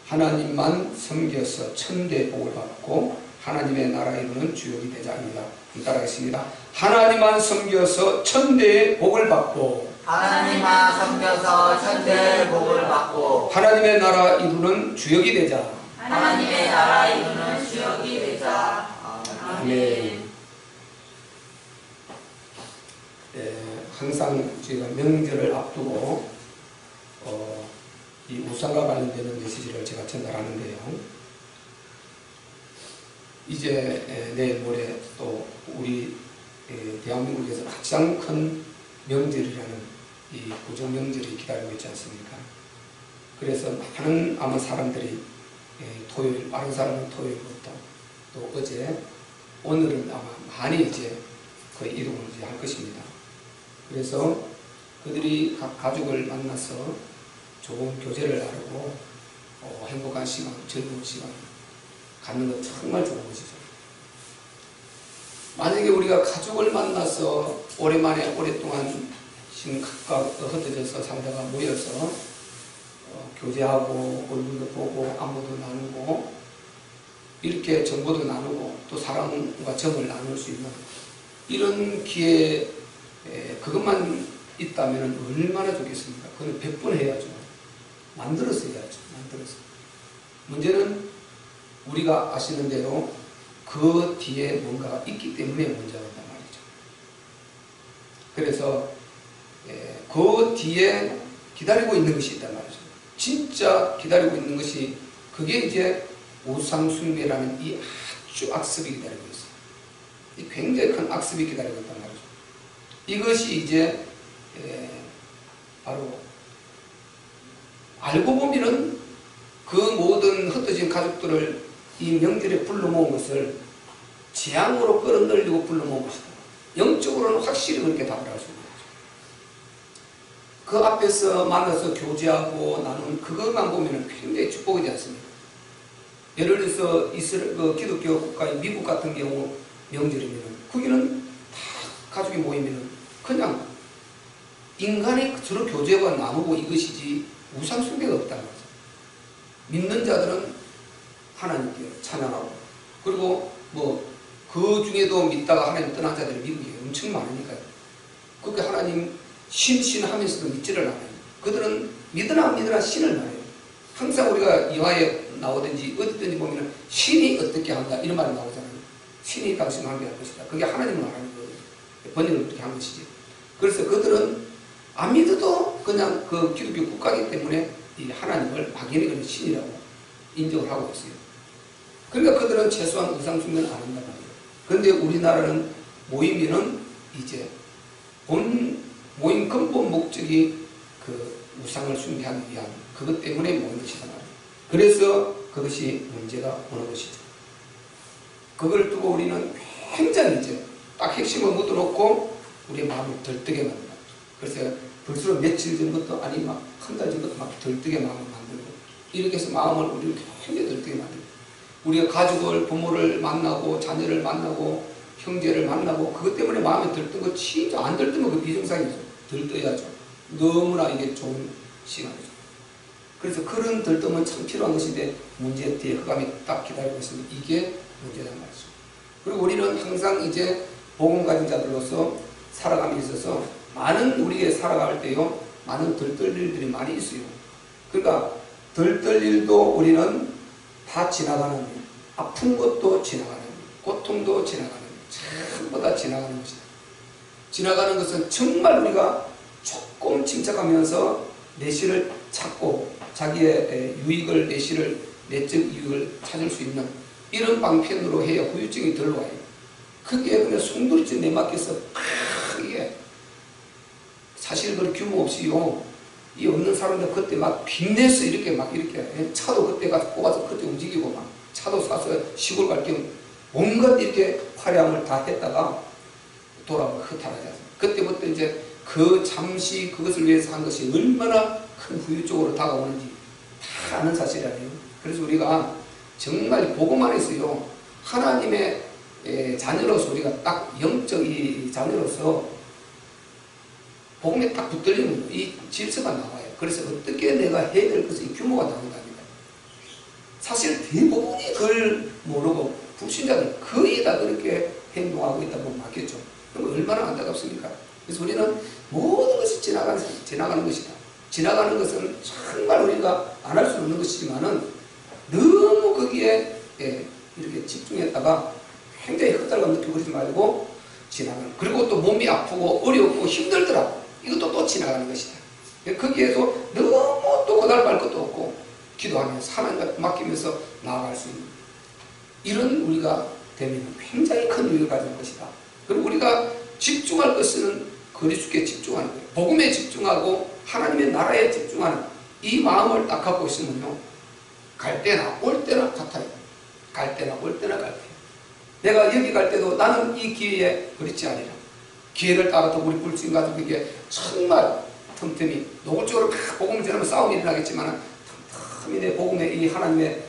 하나님만 섬겨서 천대의 복을 받고 하나님의 나라 이루는 주역이 되자입니다. 따라하겠습니다. 하나님만 섬겨서 천대의 복을 받고 하나님만 섬겨서 천대의 복을 받고 하나님의 나라 이루는 주역이 되자. 하나님의 나라 이루는 주역이 되자. 아멘. 항상 저희가 명절을 앞두고 이 우상과 관련되는 메시지를 제가 전달하는데요. 이제 내일 모레 또 우리 대한민국에서 가장 큰 명절이라는 이 구정 명절이 기다리고 있지 않습니까? 그래서 많은 아마 사람들이 토요일, 빠른 사람은 토요일부터 또 어제, 오늘은 아마 많이 이제 거의 이동을 이제 할 것입니다. 그래서 그들이 각 가족을 만나서 좋은 교제를 나누고 행복한 시간, 즐거운 시간 갖는 것 정말 좋은 것이죠. 만약에 우리가 가족을 만나서 오랜만에 오랫동안 각각 흩어져서 살다가 모여서 교제하고 얼굴도 보고 안부도 나누고 이렇게 정보도 나누고 또 사랑과 정을 나눌 수 있는 이런 기회 그것만 있다면 얼마나 좋겠습니까? 그걸 100번 해야죠. 만들어서 해야죠. 만들어서. 문제는 우리가 아시는 대로 그 뒤에 뭔가가 있기 때문에 문제가 된단 말이죠. 그래서 그 뒤에 기다리고 있는 것이 있단 말이죠. 진짜 기다리고 있는 것이 그게 이제 우상숭배라는 이 아주 악습이 기다리고 있어요. 이 굉장히 큰 악습이 기다리고 있단 말이죠. 이것이 이제 바로 알고 보면은 그 모든 흩어진 가족들을 이 명절에 불러 모은 것을 재앙으로 끌어들이고 불러 모은 것이다. 영적으로는 확실히 그렇게 답을 할 수 있는 거죠. 그 앞에서 만나서 교제하고 나눈 그것만 보면은 굉장히 축복이 되지 않습니까? 예를 들어서 그 기독교 국가인 미국 같은 경우 명절이면은 거기는 다 가족이 모이면은 그냥 인간이 서로 교제와 나누고 이것이지 우상숭배가 없다는 거죠. 믿는 자들은 하나님께 찬양하고 그리고 뭐 그 중에도 믿다가 하나님 떠난 자들이 미국에 엄청 많으니까요. 그렇게 하나님 신하면서도 믿지를 않아요. 그들은 믿으나 안 믿으나 신을 말해요. 항상 우리가 영화에 나오든지 어디든지 보면 신이 어떻게 한다 이런 말이 나오잖아요. 신이 당신 함께할 것이다. 그게 하나님을 말하는 거예요. 번역을 그렇게 한 것이지. 그래서 그들은 안 믿어도 그냥 그 기독교 국가이기 때문에 이 하나님을 막연히 그냥 신이라고 인정을 하고 있어요. 그러니까 그들은 최소한 우상숭배는 안 한단 말이에요. 그런데 우리나라는 모이면은 이제 모임 근본 목적이 그 우상을 숭배하기 위한 그것 때문에 모인 것이다 말이에요. 그래서 그것이 문제가 오는 것이죠. 그걸 두고 우리는 굉장히 이제 딱 핵심을 묻어놓고 우리의 마음을 들뜨게 만든다. 그래서 벌써 며칠 전부터 아니 막 한 달 전부터 막 들뜨게 마음을 만들고 이렇게 해서 마음을 우리는 굉장히 들뜨게 만들고 우리가 가족을 부모를 만나고 자녀를 만나고 형제를 만나고 그것 때문에 마음에 들뜬 거 진짜 안 들뜨면 그 비정상이죠. 들떠야죠. 너무나 이게 좋은 시간이죠. 그래서 그런 들뜸은 참 필요한 것인데 문제 뒤에 흑암이 딱 기다리고 있습니다. 이게 문제란 말이죠. 그리고 우리는 항상 이제 복음 가진 자들로서 살아감에 있어서 많은 우리의 살아갈 때요 많은 들뜰 일들이 많이 있어요. 그러니까 들뜰 일도 우리는 다 지나가는 아픈 것도 지나가는 고통도 지나가는 전부 다 지나가는 것이다. 지나가는 것은 정말 우리가 조금 침착하면서 내실을 찾고 자기의 유익을 내적 유익을 찾을 수 있는 이런 방편으로 해야 후유증이 덜 와요. 그게 그냥 송두리째 내맡겨서 크게 사실 그 규모 없이요 이 없는 사람들 그때 막 빚내서 이렇게 차도 그때 가서 뽑아서 그때 움직이고 막 차도 사서 시골 갈 경우 온갖 이렇게 화려함을 다 했다가 돌아오면 허탈하지 않습니까? 그때부터 이제 그 잠시 그것을 위해서 한 것이 얼마나 큰 후유적으로 다가오는지 다 아는 사실이 아니에요. 그래서 우리가 정말 보고 안에서요 하나님의 자녀로서 우리가 딱 영적 이 자녀로서 복음에 딱 붙들리는 이 질서가 나와요. 그래서 어떻게 내가 해야 될 것이 규모가 나온답니다. 사실 대부분이 그걸 모르고 불신자들 거의 다 그렇게 행동하고 있다고 맞겠죠. 그럼 얼마나 안타깝습니까? 그래서 우리는 모든 것이 지나가는 것이다. 지나가는 것은 정말 우리가 안 할 수 없는 것이지만은 너무 거기에 이렇게 집중했다가 굉장히 헛달감 느끼고 그러지 말고 지나가는. 그리고 또 몸이 아프고 어렵고 힘들더라. 이것도 또 지나가는 것이다. 거기에서 너무 또 고달할 것도 없고 기도하면서 하나님께 맡기면서 나아갈 수 있는 이런 우리가 되면 굉장히 큰 유익을 가질 것이다. 그리고 우리가 집중할 것은 그리스도께 집중하는 거예요. 복음에 집중하고 하나님의 나라에 집중하는 이 마음을 딱 갖고 있으면요, 갈 때나 올 때나 같아요. 갈 때나 올 때나 같아요. 내가 여기 갈 때도 나는 이 기회에 그렇지 아니라 기회를 따라서 우리 불신 가족에게 정말 틈틈이 노골적으로 복음을 전하면 싸움이 일어나겠지만 틈틈이 내 복음의 이 하나님의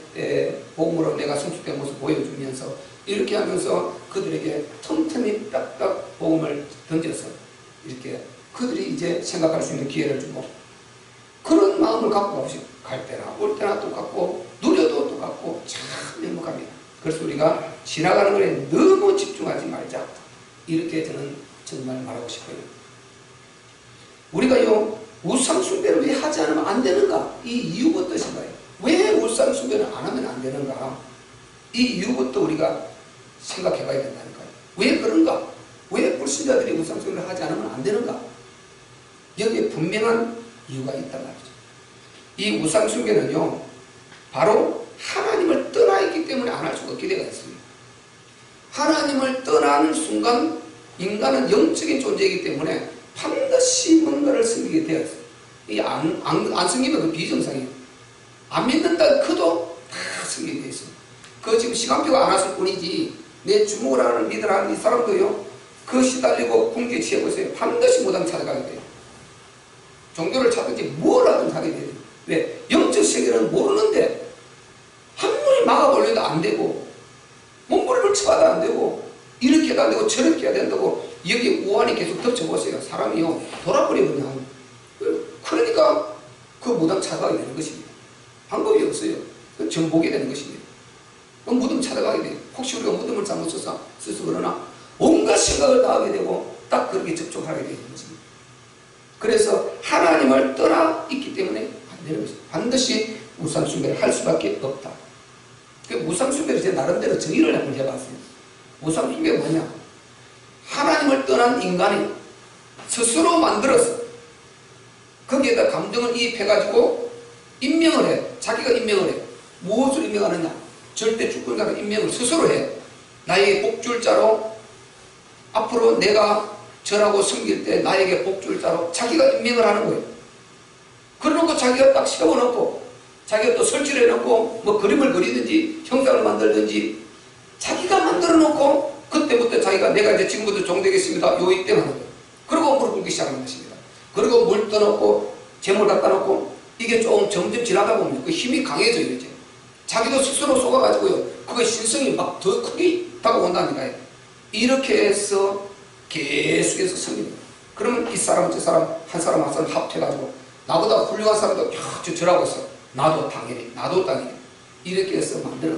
복음으로 내가 성숙된 모습 보여주면서 이렇게 하면서 그들에게 틈틈이 딱딱 복음을 던져서 이렇게 그들이 이제 생각할 수 있는 기회를 주고 그런 마음을 갖고 가보시고 갈 때나 올 때나 똑같고 누려도 똑같고 참 행복합니다. 그래서 우리가 지나가는 것에 너무 집중하지 말자. 이렇게 저는 정말 말하고 싶어요. 우리가요 우상숭배를 왜 하지 않으면 안 되는가? 이 이유가 어떠신가요? 왜 우상숭배를 안 하면 안 되는가? 이 이유부터 우리가 생각해 봐야 된다니까요. 왜 그런가? 왜 불신자들이 우상숭배를 하지 않으면 안 되는가? 여기에 분명한 이유가 있단 말이죠. 이 우상숭배는요 바로 하나님을 떠나 있기 때문에 안 할 수가 없게 되어 있습니다. 하나님을 떠나는 순간 인간은 영적인 존재이기 때문에 반드시 뭔가를 섬기게 되어 있어요. 이 안 섬기면 그 비정상이에요. 안 믿는다 커도 다 섬기게 되어 있어요. 그 지금 시간표가 안 왔을 뿐이지 내 주목을 하는 믿으라는 이 사람도요 그 시달리고 궁기에 취해보세요. 반드시 무당 찾아가게 돼요. 종교를 찾든지 뭘 하든 하게 돼요. 왜? 영적 세계는 모르는데 한눈이 막아보려도 안 되고 몸부림을 쳐봐도 안 되고 이렇게 해도 안 되고 저렇게 해야 된다고 여기 우환이 계속 덮쳐보세요. 사람이요 돌아버리거든요. 그러니까 그 무당 찾아가게 되는 것입니다. 방법이 없어요. 정복이 되는 것입니다. 무덤 찾아가게 돼요. 혹시 우리가 무덤을 잘못 써서 그러나 온갖 생각을 다 하게 되고 딱 그렇게 접촉하게 되는 것입니다. 그래서 하나님을 떠나 있기 때문에 안 되는 것입니다. 반드시 우상숭배를 할 수밖에 없다. 그 우상숭배를 제 나름대로 정의를 한번 해봤어요. 우상숭배가 뭐냐? 하나님을 떠난 인간이 스스로 만들어서 거기에다 감정을 이입해가지고 임명을 해. 자기가 임명을 해. 무엇을 임명하느냐? 절대 주권자가 임명을 스스로 해. 나에게 복줄 자로 앞으로 내가 절하고 섬길 때 나에게 복줄 자로 자기가 임명을 하는 거예요. 그러놓고 자기가 딱 세워놓고 자기가 또 설치를 해놓고 뭐 그림을 그리든지 형상을 만들든지 자기가 만들어 놓고 그때부터 자기가 내가 이제 지금부터 종되겠습니다. 요 이때만 하는 거예요. 그리고 무릎 꿇기 시작하는 것입니다. 그리고 물 떠놓고 재물 갖다 놓고 이게 좀 점점 지나다 보면 그 힘이 강해져요. 이제 자기도 스스로 속아가지고요 그거 신성이 막 더 크게 다가온다니까요. 이렇게 해서 계속해서 섬깁니다. 그러면 이 사람 저 사람 한 사람 한 사람 합해가지고 나보다 훌륭한 사람도 저 절하고 있어. 나도 당연히 이렇게 해서 만들어.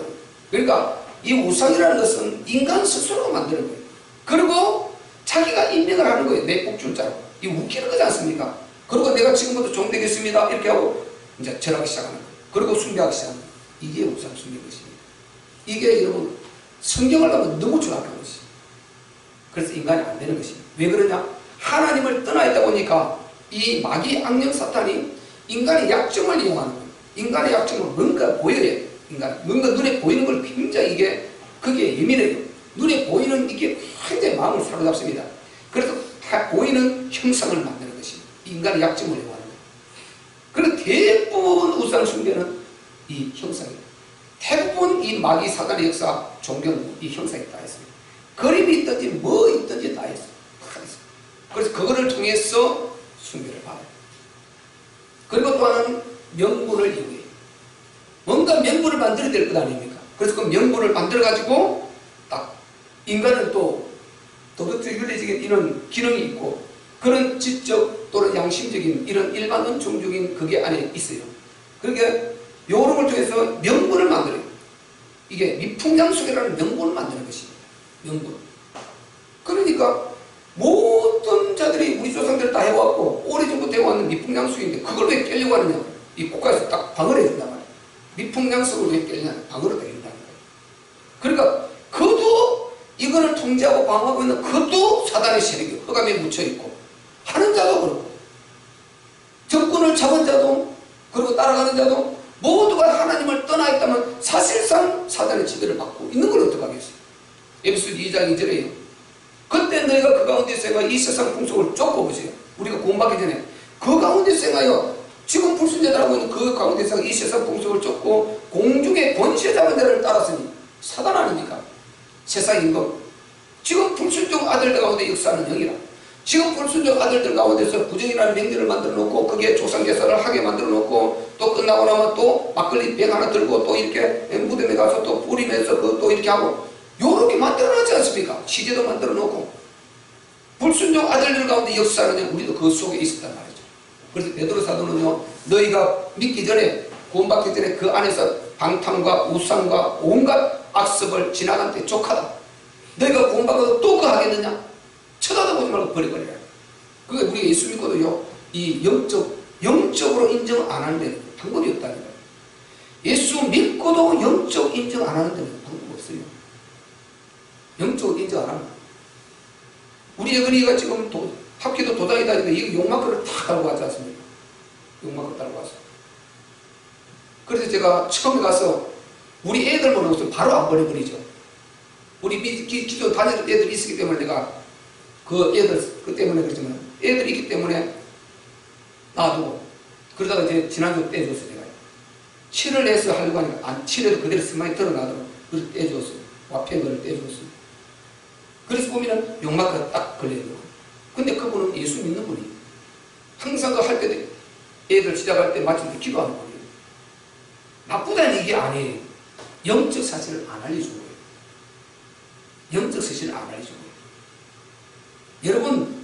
그러니까 이 우상이라는 것은 인간 스스로 만드는 거예요. 그리고 자기가 임명을 하는 거예요. 내 복줄자로. 이 웃기는 거지 않습니까? 그리고 내가 지금부터 종되겠습니다. 이렇게 하고 이제 절하기 시작하는 거예요. 그리고 숭배하기 시작하는 거예요. 이게 우상 숭배인 것입니다. 이게 여러분 성경을 보면 너무 정확한 것이죠. 그래서 인간이 안 되는 것입니다. 왜 그러냐? 하나님을 떠나 있다 보니까 이 마귀 악령 사탄이 인간의 약점을 이용하는 거예요. 인간의 약점을 뭔가 보여야 인간 뭔가 눈에 보이는 걸 굉장히 이게 그게 예민해요. 눈에 보이는 이게 굉장히 마음을 사로잡습니다. 그래서 보이는 형상을 만드는 것입니다. 인간의 약점을 이용하는 거예요. 그리고 대부분 우상 숭배는 이 형상입니다. 대부분 이 마귀 사단의 역사 종교는 이 형상이 다 있습니다. 그림이 있든지 뭐 있든지 다 있어요. 그래서 그거를 통해서 숭배를 받아요. 그리고 또 하나는 명분을 이용해요. 뭔가 명분을 만들어야 될 것 아닙니까? 그래서 그 명분을 만들어가지고 딱 인간은 또 도덕적 윤리적인 이런 기능이 있고 그런 지적 또는 양심적인 이런 일반 은총적인 그게 안에 있어요. 그러니까 요런 걸 통해서 명분을 만들어요. 이게 미풍양속이라는 명분을 만드는 것입니다. 명분. 그러니까 모든 자들이 우리 조상들 다 해왔고 오래전부터 해왔는 미풍양속인데 그걸 왜 깨려고 하느냐. 이 국가에서 딱 방어를 해준단 말이에요. 미풍양속을 왜 깨느냐. 방어를 해준다는 거예요. 그러니까 그도 이거를 통제하고 방어하고 있는 그도 사단의 세력이 흑암에 묻혀있고 하는 자도 그렇고 정권을 잡은 자도 그리고 따라가는 자도 모두가 하나님을 떠나 있다면 사실상 사단의 지배를 받고 있는 걸 어떡하겠어요. 에베소서 2장 2절에요. 그때 너희가 그 가운데서 행하여 이 세상 풍속을 쫓고 보세요. 우리가 구원받기 전에 그 가운데서 행하여 지금 불순자들하고 있는 그 가운데서 이 세상 풍속을 쫓고 공중의 권세 잡은 자를 따랐으니 사단 아닙니까? 세상 임금. 지금 불순종 아들들 가운데 역사하는 영이라. 지금 불순종 아들들 가운데서 부정이라는 명제를 만들어 놓고 거기에 조상제사를 하게 만들어 놓고 또 끝나고 나면 또 막걸리 병 하나 들고 또 이렇게 무덤에 가서 또 뿌리면서 또 이렇게 하고 요렇게 만들어 놓지 않습니까? 시제도 만들어 놓고 불순종 아들들 가운데 역사하는 우리도 그 속에 있었단 말이죠. 그래서 베드로 사도는요, 너희가 믿기 전에 구원받기 전에 그 안에서 방탕과 우상과 온갖 악습을 지나간 때 족하다. 너희가 구원받아도 또 그거 하겠느냐? 쳐다도 보지 말고 버려버리라. 그게 우리가 예수 믿고도요, 이 영적으로 인정 안 하는 데는 방법이 없다는 거예요. 예수 믿고도 영적 인정 안 하는 데는 방법이 없어요. 영적으로 인정 안 하는 거예요. 우리 예근이가 지금 합기도 도당이 다니는데 이 용마크를 다 달고 왔지 않습니까? 용마크 달고 왔어. 그래서 제가 처음에 가서 우리 애들 보는 것을 바로 안 버려버리죠. 우리 기도 다니는 애들이 있기 때문에 내가 그 애들, 그 때문에 그렇지만 애들이 있기 때문에 놔두고 그러다가 이제 지난주 떼줬어요. 제가 칠을 내서 하려고 하니까 안 칠해도 그대로 스마이 드러나도록 그래서 떼줬어요. 와펜을 떼줬어요. 그래서 보면은 용마크가 딱 걸려있는 거예요. 근데 그분은 예수 믿는 분이에요. 항상 그 할 때 애들 시작할 때 마칠 때 기도하는 분이에요. 나쁘다는 얘기 아니에요. 영적 사실을 안 알려준 거예요. 영적 사실을 안 알려준 거예요. 여러분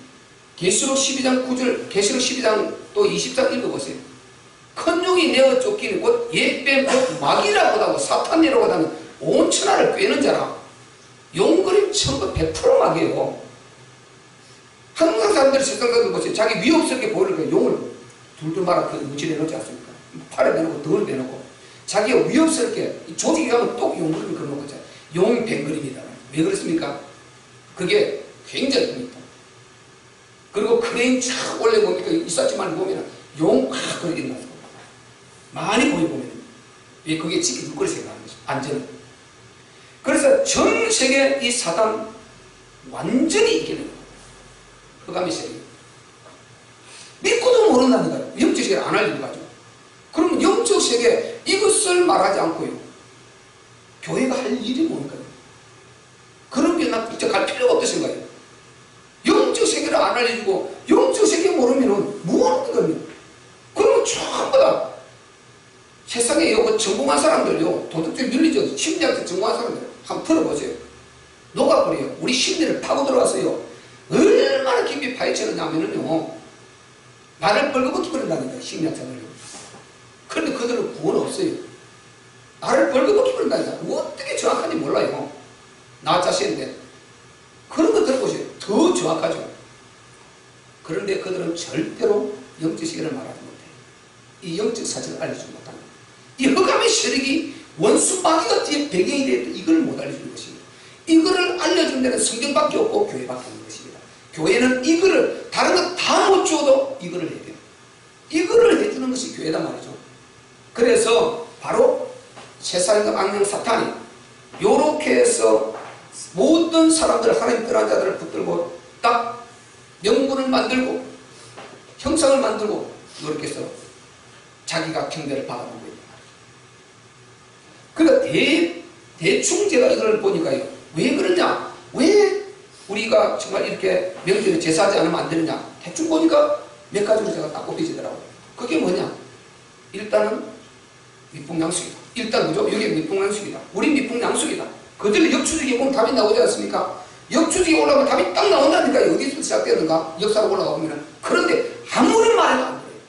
계시록 12장 9절 계시록 12장 또 20장 읽어보세요. 큰 용이 내어 쫓기는 곧 옛뱀 곧 마귀라고 하고 사탄이라고 하는 온 천하를 꿰는 자라. 용그림 전부 100% 마귀예요. 항상 사람들이 세상 사람들 보세요. 자기 위협스럽게 보이는 용을 둘둘 말아 그 무치해 놓지 않습니까? 팔을 내놓고 덜을 내놓고 자기가 위협스럽게 조직이 가면 또 용그림을 그려놓고 있잖아요. 용 100그림이다. 왜 그렇습니까? 그게 굉장히 큽니다. 그리고 크레인 쫙 올려보니까 이삿짐만 보면 용 팍 그렇게 일어나서 많이 보이보면 왜 그게 지키 물거리 생각하는 거죠. 안전은. 그래서 전 세계 이 사단 완전히 이기는 거예요. 흑암의 세계. 믿고도 모른다는 거예요. 영적 세계를 안 알리는 거죠. 그러면 영적 세계 이것을 말하지 않고요. 교회가 할 일이 뭡니까? 그런 게 나 진짜 갈 필요가 없으신 거예요. 영적 세계를 안 알려주고 영적 세계 모르면은 뭐 하는 겁니까? 그러면 전부 다 세상에 요거 전공한 사람들요, 도덕적으로 밀리죠. 심리학적 전공한 사람들 한번 들어보세요. 녹아버려요. 우리 심리를 파고 들어와서요. 얼마나 깊이 파헤치느냐면요, 나를 벌거벗기 버린다는 거예요. 심리학자들요. 그런데 그들은 구원 없어요. 나를 벌거벗기 버린다니까. 어떻게 정확한지 몰라요. 나 자신인데. 그런 거 들어보세요. 더 정확하죠. 그런데 그들은 절대로 영적 세계를 말하지 못해요. 이 영적 사실을 알려주지 못합니다. 이 흑암의 세력이 원수 마귀가 뒤에 배경이 되었던 이걸 못 알려주는 것입니다. 이거를 알려준 데는 성경밖에 없고 교회밖에 없는 것입니다. 교회는 이거를 다른 거 다 못 주어도 이거를 해야 돼요. 이거를 해주는 것이 교회단 말이죠. 그래서 바로 세상과 악령 사탄이 요렇게 해서 모든 사람들, 하나님 떠난 자들을 붙들고 딱 명분을 만들고 형상을 만들고 이렇게 해서 자기가 경배를 받아보고 있는 말이에요. 그러니까 대충 제가 이걸 보니까요, 왜 그러냐, 왜 우리가 정말 이렇게 명절에 제사하지 않으면 안 되느냐, 대충 보니까 몇 가지로 제가 딱 꼽히지더라고요. 그게 뭐냐, 일단은 밑풍양숙이다. 일단 그죠? 여기 밑풍양숙이다. 우린 밑풍양숙이다. 그들은 역추적에 보면 답이 나오지 않습니까? 역추적에 올라가면 답이 딱 나온다니까요. 어디서 시작되는가? 역사로 올라가보면. 그런데 아무리 말해도 안 돼요.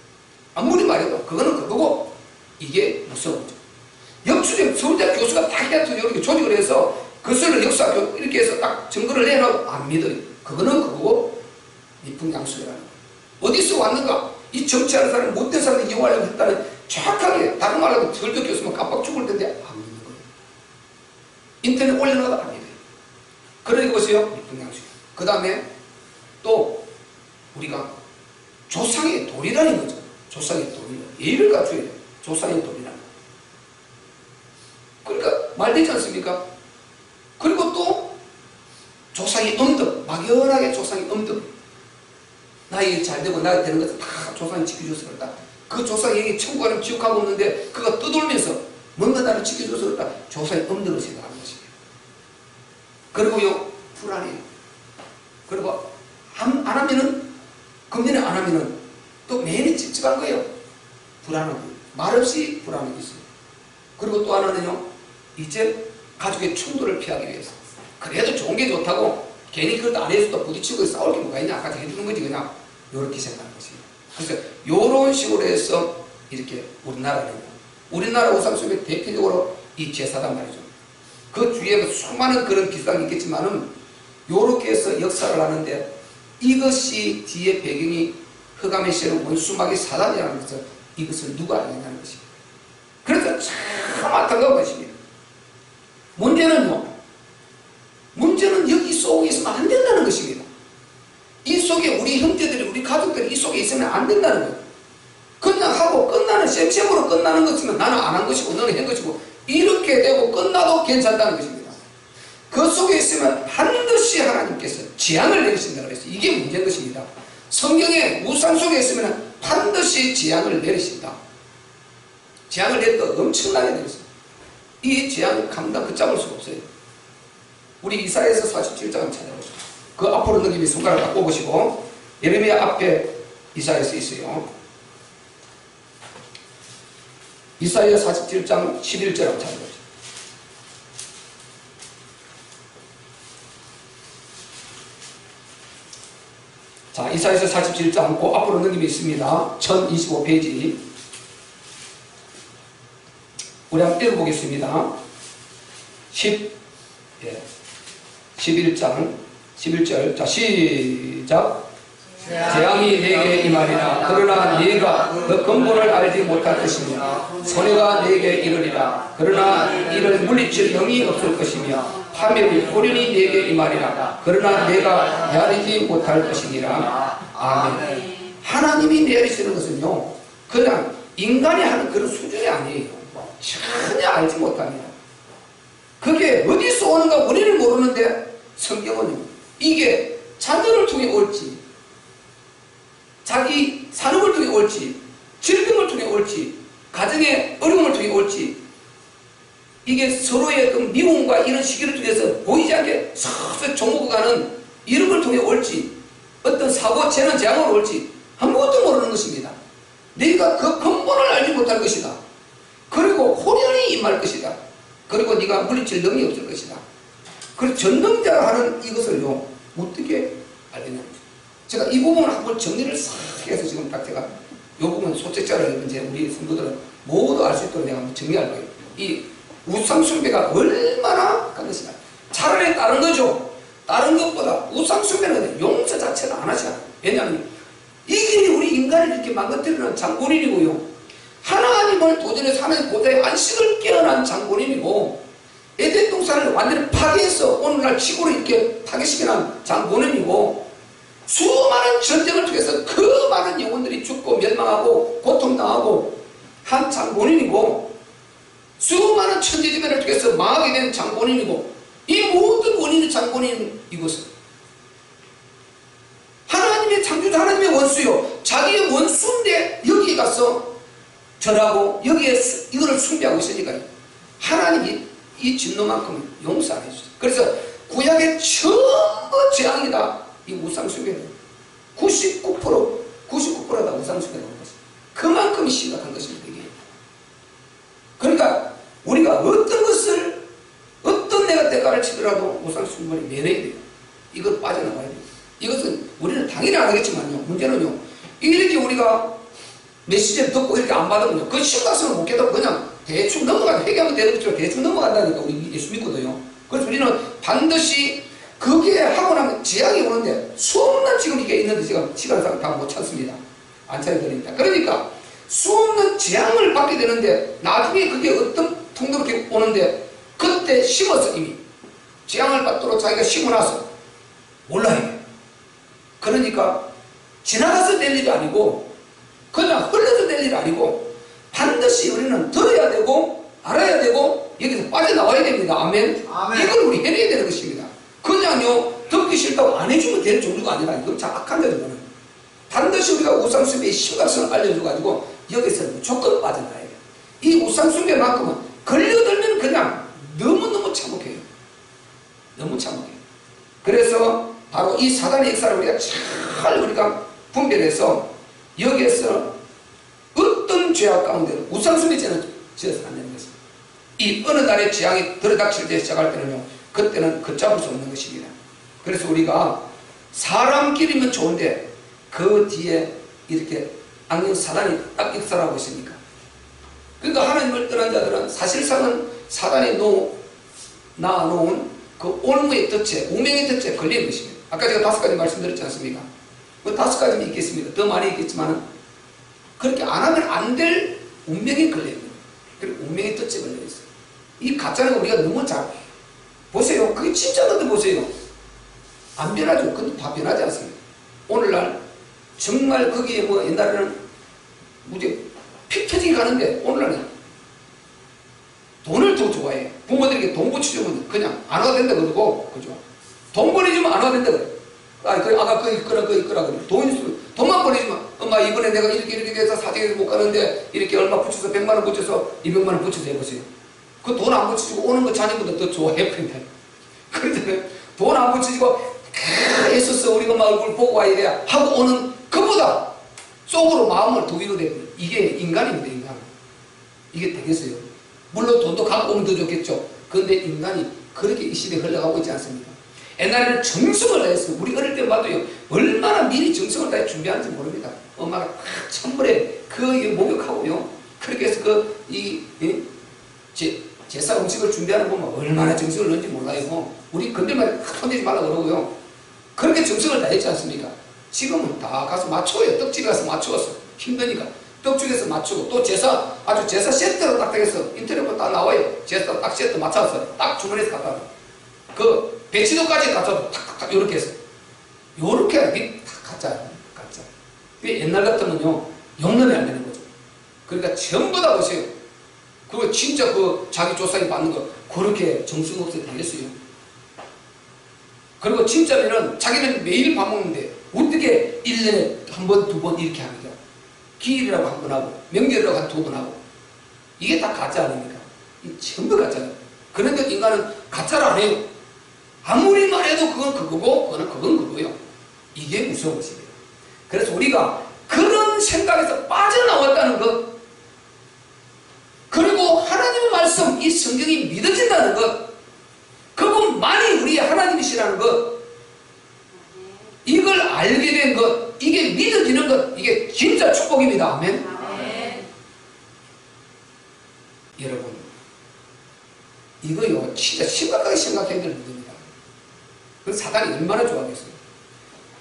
아무리 말해도 그거는 그거고 이게 무서운 거죠. 역수적 서울대 교수가 딱 이렇게 조직을 해서 그것을 역사 이렇게 해서 딱 증거를 내놔도 안 믿어요. 그거는 그거고 미풍양수라는 거예요. 어디서 왔는가? 이 정치하는 사람, 못된 사람을 이용하려고 했다는 정확하게, 다른 말로 하면 설교 교수만 깜빡 죽을 텐데 안 믿는 거예요. 인터넷 올려놔도 안 믿어요. 그러니 보세요. 미풍양수. 그 다음에 또 우리가 조상의 돌이라는 거죠. 조상의 돌이. 예의를 갖춰야 돼요. 조상의 돌이라는 거. 그러니까 말 되지 않습니까? 그리고 또 조상의 엄덕, 막연하게 조상의 엄덕. 나에게 잘 되고 나에게 되는 것을 다 조상이 지켜줘서 그렇다. 그 조상에게 천국하는 지옥하고 없는데 그가 떠돌면서 뭔가 나를 지켜줘서 그렇다. 조상의 엄덕을 생각하는 것입니다. 그리고요, 불안해요. 그리고 안 하면은, 금년에 안 하면은 또 매일이 찝찝한 거예요. 불안하고. 말없이 불안하게 있어요. 그리고 또 하나는요, 이제 가족의 충돌을 피하기 위해서. 그래도 좋은 게 좋다고 괜히 그것도 안 해서 또 부딪히고 싸울 게 뭐가 있냐. 아까 해주는 거지 그냥. 이렇게 생각하는 것입니다. 그래서 이런 식으로 해서 이렇게 우리나라 우상숭배 대표적으로 이 제사단 말이죠. 그 주위에 수많은 그런 기사가 있겠지만은 이렇게 해서 역사를 하는데 이것이 뒤에 배경이 흑암의 씨는 원수마귀 사단이라는 것을 이것을 누가 알겠냐는 것입니다. 그래서 참 안타까운 것입니다. 문제는 여기 속에 있으면 안 된다는 것입니다. 이 속에 우리 형제들이, 우리 가족들이 이 속에 있으면 안 된다는 거예요. 그냥 하고 끝나는 셈셈으로 끝나는 것이면 나는 안 한 것이고 너는 한 것이고 이렇게 되고 끝나도 괜찮다는 것입니다. 그 속에 있으면 반드시 하나님께서 재앙을 내리신다 그랬어요. 이게 문제인 것입니다. 성경에 우상 속에 있으면 반드시 재앙을 내리신다. 재앙을 내도 엄청나게 내렸어요. 이 재앙을 감당 붙잡을 수가 없어요. 우리 이사야서 47장을 찾아보시죠. 그 앞으로 넘기면 손가락 딱 꼽으시고 예레미야 앞에 이사야서 있어요. 이사야 47장 11절 한번 찾아보시죠. 자, 이사야서 47장 그 앞으로 넘기면 있습니다. 1025페이지. 우리 한번 읽어보겠습니다. 11장 11절. 자, 시작. 재앙이 내게 임하리라. 그러나 네가 그 근본을 알지 못할 것이며 손해가 내게 이르리라. 그러나 이를 물리칠 영이 없을 것이며 파멸이 호련히 내게 임하리라. 그러나 내가 헤아리지 못할 것이니라. 아멘. 하나님이 내리시는 것은요, 그냥 인간이 하는 그런 수준이 아니에요. 전혀 알지 못합니다. 그게 어디서 오는가 원인을 모르는데 성경은요, 이게 자녀를 통해 올지, 자기 산업을 통해 올지, 질병을 통해 올지, 가정의 어려움을 통해 올지, 이게 서로의 그 미움과 이런 시기를 통해서 보이지 않게 서서히 종목가는 이런 걸 통해 올지, 어떤 사고, 재난, 재앙으로 올지 아무것도 모르는 것입니다. 네가 그 근본을 알지 못할 것이다. 그리고 호련히 임할 것이다. 그리고 네가 물리칠 능력이 없을 것이다. 그리고 전능자가 하는 이것을요, 어떻게 알겠냐면, 제가 이 부분을 한번 정리를 싹 해서 지금 딱 제가 이 부분 소책자를 이제 우리 성도들은 모두 알 수 있도록 내가 한번 정리할 거예요. 이 우상숭배가 얼마나 간 것이냐. 차라리 다른 거죠. 다른 것보다 우상숭배는 용서 자체를 안 하잖아요. 왜냐하면 이 길이 우리 인간을 이렇게 망가뜨리는 장본인이고요. 하나님을 도전해서 하나님 보좌에 안식을 깨어난 장본인이고, 에덴 동산을 완전히 파괴해서 오늘날 지구를 이렇게 파괴시켜난 장본인이고, 수많은 전쟁을 통해서 그 많은 영혼들이 죽고 멸망하고 고통당하고 한 장본인이고, 수많은 천지지변을 통해서 망하게 된 장본인이고, 이 모든 원인의 장본인 이것은 하나님의 창조자, 하나님의 원수요, 자기의 원수인데 여기에 가서 절하고 여기에 이거를 숭배하고 있으니까 하나님이 이 진노만큼은 용서 안 해주죠. 그래서 구약의 전부 재앙이다. 이 우상숭배는 99%다 우상숭배라는 것입니다. 그만큼 심각한 것입니다. 이게. 그러니까 우리가 어떤 것을, 어떤 내가 대가를 치더라도 우상숭배를 면해야 돼요. 이걸 빠져나가야 돼요. 이것은 우리는 당연히 안 하겠지만요, 문제는요, 이렇게 우리가 메시지를 듣고 이렇게 안 받으면요, 그 시험 가서는 못 깨닫고 그냥 대충 넘어가는, 회개하면 되는 것처럼 대충 넘어간다니까. 우리 예수 믿고도요. 그래서 우리는 반드시 그게 하고 나면 재앙이 오는데 수없는 지금 이게 있는데 지금 시간상 다 못 찾습니다. 안 찾아드립니다. 그러니까 수없는 재앙을 받게 되는데 나중에 그게 어떤 통로로 이렇게 오는데 그때 심어서 이미 재앙을 받도록 자기가 심어 놔서 몰라요. 그러니까 지나가서 될 일이 아니고 그냥 흘러서 될 일이 아니고 반드시 우리는 들어야 되고 알아야 되고 여기서 빠져나와야 됩니다. 아멘. 아멘. 이걸 우리 해내야 되는 것입니다. 그냥요 듣기 싫다고 안 해주면 되는 정도가 아니라 이건 참 악한 거죠. 그거는 반드시 우리가 우상숭배의 심각성을 알려줘가지고 여기서 무조건 빠져나와야 돼요. 이 우상숭배만큼은 걸려들면 그냥 너무너무 참혹해요. 너무 참혹해요. 그래서 바로 이 사단의 역사를 우리가 잘 우리가 분별해서 여기에서 어떤 죄악 가운데로 우상숭배죄는 지어서 안 되는 것입니다. 이 어느 날에 재앙이 들어닥칠 때 시작할 때는요, 그때는 걷잡을 수 없는 것입니다. 그래서 우리가 사람끼리면 좋은데 그 뒤에 이렇게 악령 사단이 딱 역사하고 있으니까. 그러니까 하나님을 떠난 자들은 사실상은 사단이 낳아놓은 그 올무의 덫에, 운명의 덫에 걸린 것입니다. 아까 제가 5가지 말씀드렸지 않습니까? 그 5가지는 있겠습니다. 더 많이 있겠지만 그렇게 안 하면 안 될 운명에 걸려있는 거예요. 그리고 운명의 덫에 걸려있어요. 이 가짜는 거 우리가 너무 잘 보세요. 그게 진짜 건데 보세요. 안 변하죠. 근데 다 변하지 않습니다. 오늘날 정말 거기에 뭐 옛날에는 무지 피 터지게 가는데 오늘날은 돈을 더 좋아해요. 부모들에게 돈 붙여주면 그냥 안 와도 된다 그러고, 그죠? 돈 보내주면 안 와도 된다 그래. 아, 그 아가 그 있거라 그 있거라 그래. 돈만 보내주면 엄마 이번에 내가 이렇게 돼서 사정에서 못 가는데 이렇게 얼마 붙여서 100만 원 붙여서 200만 원 붙여서 해보세요. 그 돈 안 붙여주고 오는 거 자녀보다 더 좋아해 버린다. 그러잖아요. 돈 안 붙여주고 애써서 우리가 막 얼굴 보고 와야 돼 하고 오는 그보다 속으로 마음을 더 위로 대고. 이게 인간입니다. 인간. 이게 되겠어요. 물론 돈도 갖고 오면 더 좋겠죠. 그런데 인간이 그렇게 이 시대에 흘러가고 있지 않습니까? 옛날에는 정성을 다했어요. 우리 어릴 때 봐도요, 얼마나 미리 정성을 다해 준비하는지 모릅니다. 엄마가 찬물에 그 목욕하고요, 그렇게 해서 제사 음식을 준비하는 거 보면 얼마나 정성을 넣는지 몰라요. 우리 건들만 손대지 말라고 그러고요. 그렇게 정성을 다했지 않습니까? 지금은 다 가서 맞춰요. 떡집에 가서 맞추었어. 힘드니까. 떡집에서 맞추고, 또 제사, 아주 제사 세트로 딱 되겠어. 인터넷으로 딱 나와요. 제사 딱 세트 맞춰서 딱 주문해서 갖다 놔. 그 배치도까지 갖다 탁탁탁 요렇게 해서. 요렇게 하는 게 다 가짜예요. 가짜. 옛날 같으면요, 용납이 안 되는 거죠. 그러니까 전부 다 보세요. 그거 진짜 그 자기 조상이 받는 거 그렇게 정성 없이 되겠어요. 그리고 진짜면은 자기는 매일 밥 먹는데 어떻게 1년에 한 번, 2번 이렇게 합니까? 기일이라고 한 번 하고 명절이라고 한 2번 하고. 이게 다 가짜 아닙니까? 이 전부 가짜예요. 그런데 인간은 가짜를 안 해요. 아무리 말해도 그건 그거고 그건 그거예요. 이게 무서운 것입니다. 그래서 우리가 그런 생각에서 빠져나왔다는 것, 그리고 하나님의 말씀, 이 성경이 믿어진다는 것, 그분만이 우리의 하나님이시라는 것, 이걸 알게 된 것, 이게 믿어지는 것, 이게 진짜 축복입니다. 아멘. 아멘. 여러분, 이거요 진짜 심각하게 생각해야 될 문제입니다. 그 사단이 얼마나 좋아하겠어요.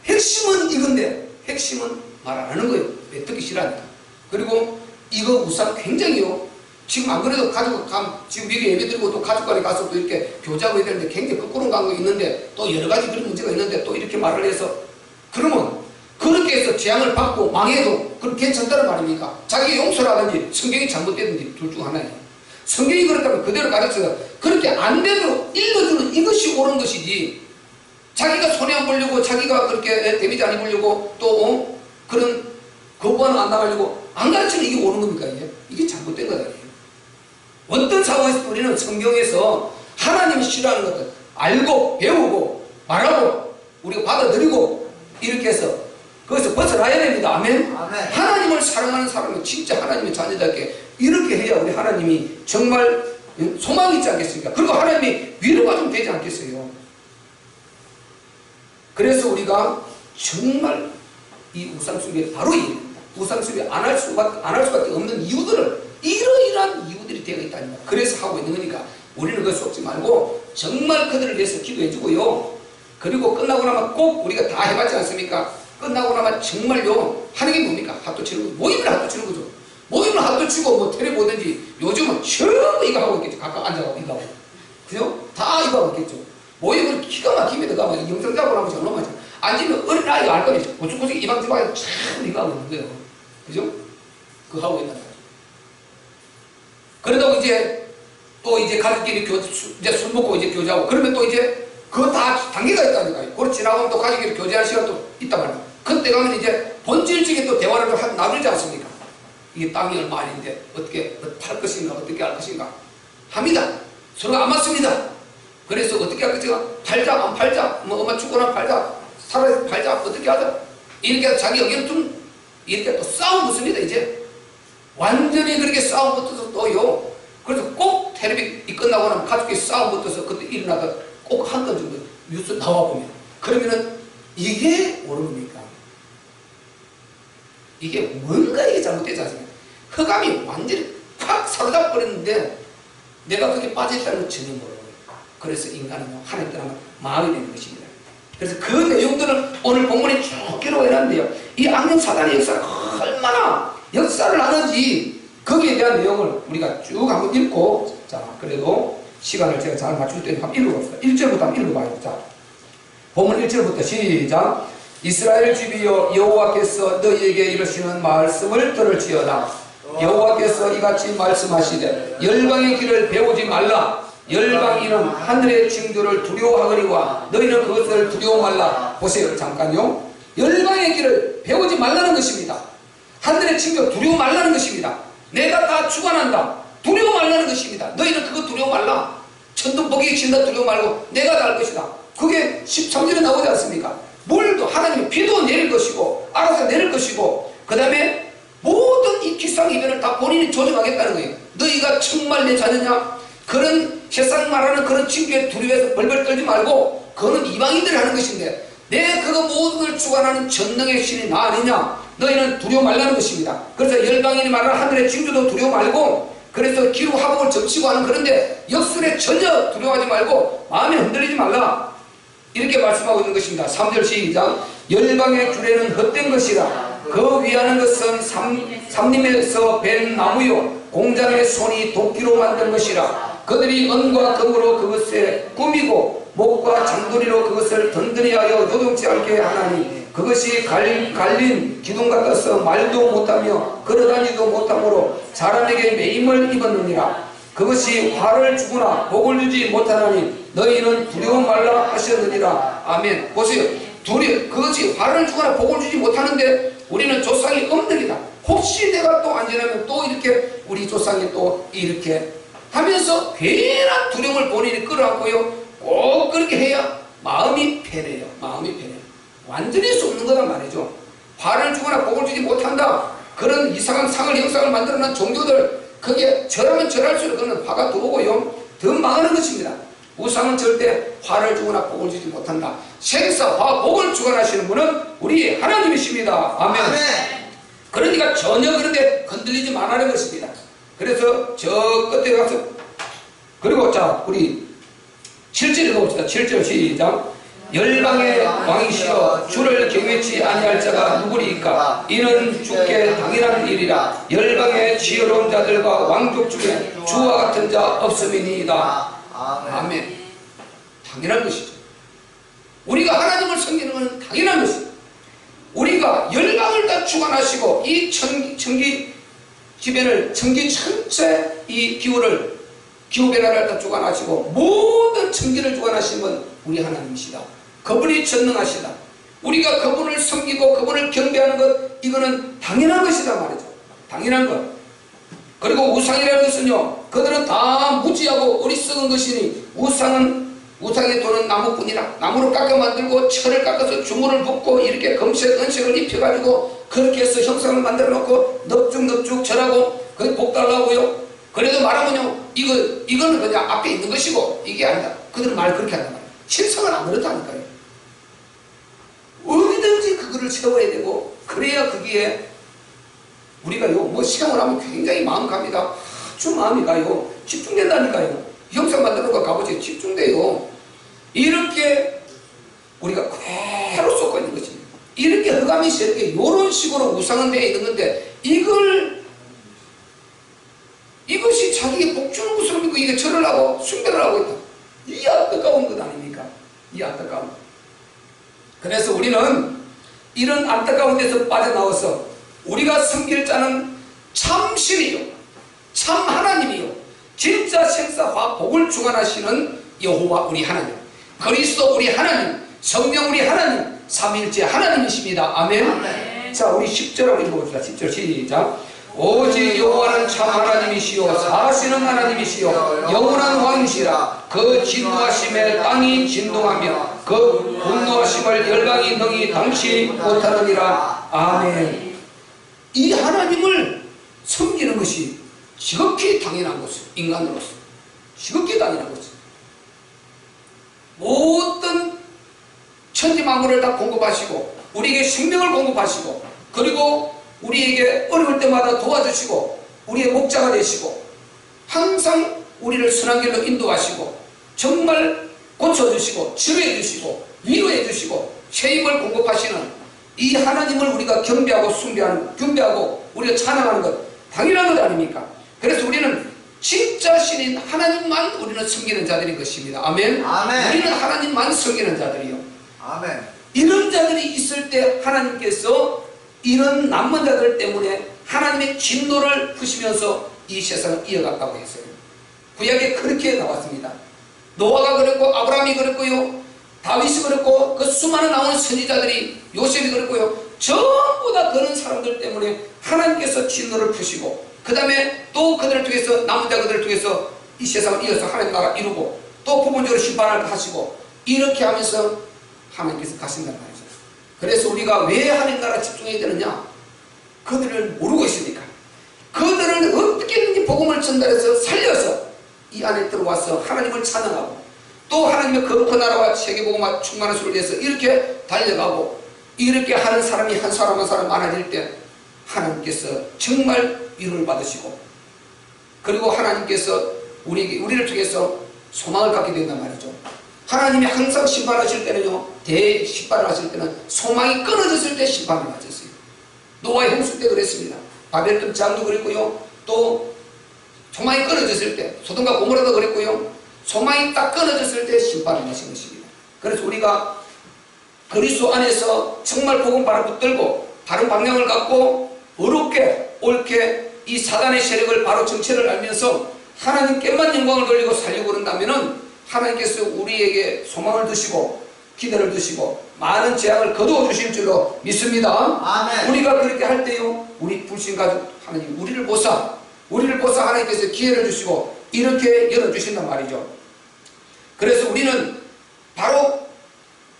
핵심은 이건데 핵심은 말 안 하는 거예요. 왜 듣기 싫어하니까. 그리고 이거 우상 굉장히요, 지금 안 그래도 지금 미리 예배 드리고 또 가족간에 가서 또 이렇게 교제하고 해야 되는데 굉장히 거꾸로 간 거 있는데 또 여러 가지 그런 문제가 있는데 또 이렇게 말을 해서, 그러면 그렇게 해서 재앙을 받고 망해도 그럼 괜찮다는 말입니까? 자기 용서를 하든지 성경이 잘못되든지 둘 중 하나예요. 성경이 그렇다면 그대로 가르쳐서 그렇게 안 되도록 읽어주는 이것이 옳은 것이지, 자기가 손해 안 보려고, 자기가 그렇게 데미지 안 입으려고, 또 그런 거부하는 안 나가려고 안 가르치는 이게 옳은 겁니까? 이게 잘못된 것 아니에요. 어떤 상황에서 우리는 성경에서 하나님이 싫어하는 것들 알고 배우고 말하고 우리가 받아들이고 이렇게 해서 거기서 벗어나야 됩니다. 아멘. 아멘. 하나님을 사랑하는 사람은 진짜 하나님의 자녀답게 이렇게 해야 우리 하나님이 정말 소망이 있지 않겠습니까? 그리고 하나님이 위로가 좀 되지 않겠어요? 그래서 우리가 정말 이 우상숭배를 바로 이해합니다. 우상 숭배 안 할 수밖에 없는 이유들을 이러이러한 이유들이 되어 있다는 거야. 그래서 하고 있는 거니까 우리는 그걸 속지 말고 정말 그들을 위해서 기도해 주고요. 그리고 끝나고 나면 꼭 우리가 다 해봤지 않습니까? 끝나고 나면 정말요 하는 게 뭡니까? 핫도 치는 거죠. 모임을 핫도 치는 거죠. 모임을 핫도 치고 뭐 텔레 보든지 요즘은 전부 이거 하고 있겠죠. 각각 앉아가고 이거 하고. 그죠? 다 이거 하고 있겠죠. 모임을 기가 막힙니다. 가면 영상 잡으러 하면 정말 많죠. 앉으면 어린아이가 알 거예요. 고추고추 이방지방에 참 이거 하고 있는 거예요. 그죠? 그거 하고 있는 거죠. 그러다고 이제 또 이제 가족끼리 이제 술 먹고 이제 교제하고 그러면 또 이제 그거 다 단계가 있다니까요. 그걸 지나가면 또 가족끼리 교제할 시간도 있단 말이에요. 그때 가면 이제 본질적인 또 대화를 좀 놔두지 않습니까? 이게 땅이 얼마 아닌데 어떻게 팔 것인가 어떻게 할 것인가 합니다. 서로가 안 맞습니다. 그래서 어떻게 할 것인가 팔자 안 팔자 뭐 엄마 죽거나 팔자 살아서 팔자 어떻게 하자 이렇게 자기 의견을 좀 이렇게 또 싸움 붙습니다. 이제 완전히 그렇게 싸움 붙어서 또요. 그래서 꼭 텔레비 끝나고 나면 가족끼리 싸움 붙어서 그때 일어나다 꼭 한 건 정도 뉴스 나와보면 그러면은 이게 옳은 겁니까? 이게 뭔가 이게 잘못되지 않습니까? 흑암이 완전히 팍 사로잡아 버렸는데 내가 거기에 빠져있다는 걸 전혀 모르고 그래서 인간은 하나님 떠나면 마음이 되는 것입니다. 그래서 그 내용들을 오늘 본문에 쭉 기록해놨는데요. 이 악령 사단의 역사가 얼마나 역사를 하는지 거기에 대한 내용을 우리가 쭉 한번 읽고 자 그래도 시간을 제가 잘 맞출 때니까 한번 읽어봅시다. 1절부터 한번 읽어봐요. 자 본문 1절부터 시작. 이스라엘 집이여 여호와께서 너희에게 이르시는 말씀을 들을지어다. 여호와께서 이같이 말씀하시되 열방의 길을 배우지 말라. 열방인은 하늘의 징조를 두려워하거니와 너희는 그것을 두려워 말라. 보세요 잠깐요. 열방의 길을 배우지 말라는 것입니다. 하늘의 징조 두려워 말라는 것입니다. 내가 다 주관한다. 두려워 말라는 것입니다. 너희는 그거 두려워 말라. 천둥 번개 친다 두려워 말고 내가 다 할 것이다. 그게 13절에 나오지 않습니까? 물도 하나님이 비도 내릴 것이고 알아서 내릴 것이고 그 다음에 모든 이 기상이변을 다 본인이 조정하겠다는 거예요. 너희가 정말 내 자녀냐? 그런 세상 말하는 그런 징조에 두려워해서 벌벌 떨지 말고 그거는 이방인들이 하는 것인데 내 그거 모든 걸 주관하는 전능의 신이 나 아니냐? 너희는 두려워 말라는 것입니다. 그래서 열방인이 말하는 하늘의 징조도 두려워 말고 그래서 기후 화복을 점치고 하는 그런데 역술에 전혀 두려워하지 말고 마음에 흔들리지 말라. 이렇게 말씀하고 있는 것입니다. 3절 시작. 열방의 규례는 헛된 것이라. 그 위하는 것은 삼림에서 벤 나무요 공장의 손이 도끼로 만든 것이라. 그들이 은과 금으로 그것에 꾸미고 목과 장도리로 그것을 든든히 하여 요동치 않게 하나니 그것이 갈린 기둥 같아서 말도 못하며 걸어다니도 못하므로 사람에게 매임을 입었느니라. 그것이 화를 주거나 복을 주지 못하나니 너희는 두려워 말라 하셨느니라. 아멘. 보세요. 그것이 화를 주거나 복을 주지 못하는데 우리는 조상이 없느니라. 혹시 내가 또 안 지나면 또 이렇게 우리 조상이 또 이렇게 하면서 괜한 두려움을 본인이 끌어안고요. 꼭 그렇게 해야 마음이 편해요. 마음이 편해요. 완전히 쏟는 거란 말이죠. 화를 주거나 복을 주지 못한다. 그런 이상한 상을 형상을 만들어낸 종교들 그게 절하면 절할수록 그는 화가 들어오고요. 더 망하는 것입니다. 우상은 절대 화를 주거나 복을 주지 못한다. 생사, 화, 복을 주관하시는 분은 우리 하나님이십니다. 아멘. 그러니까 전혀 그런데 건들리지 말라는 것입니다. 그래서 저 끝에 가서 그리고 자 우리 7절 읽어봅시다. 7절 시작. 열방의 왕이시여 주를 경외치 아니할 자가 누구리이까? 이는 주께 당연한 일이라. 열방의 지혜로운 자들과 왕족 중에 주와 같은 자 없음이니이다. 아멘. 당연한 것이죠. 우리가 하나님을 섬기는 것은 당연한 것입니다. 우리가 열방을 다 주관하시고 이 천기 지변을 천기 전체 이 기후 변화를 다 주관하시고 모든 천기를 주관하시는 건 우리 하나님이시다. 그분이 전능하시다. 우리가 그분을 섬기고 그분을 경배하는 것 이거는 당연한 것이다 말이죠. 당연한 것. 그리고 우상이라는 것은요 그들은 다 무지하고 어리석은 것이니 우상에 도는 나무뿐이라. 나무를 깎아 만들고 철을 깎아서 주물을 붓고 이렇게 금색 은색을 입혀가지고 그렇게 해서 형상을 만들어 놓고 넙죽넙죽 절하고 거기 복 달라고요. 그래도 말하면요 이거는 그냥 앞에 있는 것이고 이게 아니다. 그들은 말 그렇게 한단 말이에요. 신성을 안 그렇다니까요. 어디든지 그거를 세워야 되고 그래야 거기에 우리가요 뭐 시험을 하면 굉장히 마음 갑니다. 아주 마음이 가요. 집중된다니까요. 영상 만드는 거 가보세요. 집중돼요. 이렇게 우리가 그대로 쏟고 있는 거지. 이렇게 흑암이 이렇게 이런 식으로 우상은 되어 있는 건데 이것이 자기의 복주는 것으로 믿고 이게 절을 하고 숭배를 하고 있다. 이 안타까운 것 아닙니까? 이 안타까움. 그래서 우리는 이런 안타까운 데서 빠져나와서 우리가 섬길 자는 참 신이요 참 하나님이요 진짜 생사와 복을 주관하시는 여호와 우리 하나님, 그리스도 우리 하나님, 성령 우리 하나님, 삼위일체 하나님이십니다. 아멘. 아멘. 자, 우리 10절 한번 읽어봅시다. 10절 시작. 오직 여호와는 참 하나님이시요 사시는 하나님이시요 영원한 왕이시라. 그 진노하심에 땅이 진동하며 그 분노하심을 열방이 능히 당치 못하느니라. 아멘. 이 하나님을 섬기는 것이 지극히 당연한 것이요. 인간으로서 지극히 당연한 것이요. 모든 천지만물을 다 공급하시고 우리에게 생명을 공급하시고 그리고 우리에게 어려울 때마다 도와주시고 우리의 목자가 되시고 항상 우리를 선한 길로 인도하시고 정말 고쳐주시고 치료해주시고 위로해주시고 새 힘을 공급하시는 이 하나님을 우리가 경배하고 경배하고 우리가 찬양하는 것 당연한 것 아닙니까? 그래서 우리는 진짜 신인 하나님만 우리는 섬기는 자들인 것입니다. 아멘. 아멘. 우리는 하나님만 섬기는 자들이요. 아멘. 이런 자들이 있을 때 하나님께서 이런 남은 자들 때문에 하나님의 진노를 푸시면서 이 세상을 이어갔다고 했어요. 구약에 그렇게 나왔습니다. 노아가 그랬고 아브라함이 그랬고요, 다윗이 그랬고 그 수많은 나오는 선지자들이 요셉이 그랬고요, 전부 다 그런 사람들 때문에 하나님께서 진노를 푸시고 그 다음에 또 그들을 통해서 남은 자들을 통해서 이 세상을 이어서 하나님 나라 이루고 또 부분적으로 심판을 하시고 이렇게 하면서 하나님께서 가신단 말이죠. 그래서 우리가 왜 하나님 나라 집중해야 되느냐? 그들을 모르고 있으니까. 그들을 어떻게든지 복음을 전달해서 살려서 이 안에 들어와서 하나님을 찬양하고 또 하나님의 거룩한 나라와 세계복음과 충만한 수를 위해서 이렇게 달려가고 이렇게 하는 사람이 한 사람 한 사람 많아질 때 하나님께서 정말 위로를 받으시고 그리고 하나님께서 우리를 통해서 소망을 갖게 된단 말이죠. 하나님이 항상 심판하실 때는요, 대심판을 하실 때는 소망이 끊어졌을 때 심판을 하셨어요. 노아의 홍수 때 그랬습니다. 바벨론 장도 그랬고요, 또 소망이 끊어졌을 때 소돔과 고모라도 그랬고요, 소망이 딱 끊어졌을 때 심판을 하신 것입니다. 그래서 우리가 그리스도 안에서 정말 복음 바로 붙들고 바른 방향을 갖고 어렵게 옳게 이 사단의 세력을 바로 정체를 알면서 하나님께만 영광을 돌리고 살려고 그런다면은 하나님께서 우리에게 소망을 두시고 기대를 두시고 많은 재앙을 거두어 주실 줄로 믿습니다. 아멘. 우리가 그렇게 할 때요, 우리 불신가족 하나님 우리를 보사 하나님께서 기회를 주시고 이렇게 열어주신단 말이죠. 그래서 우리는 바로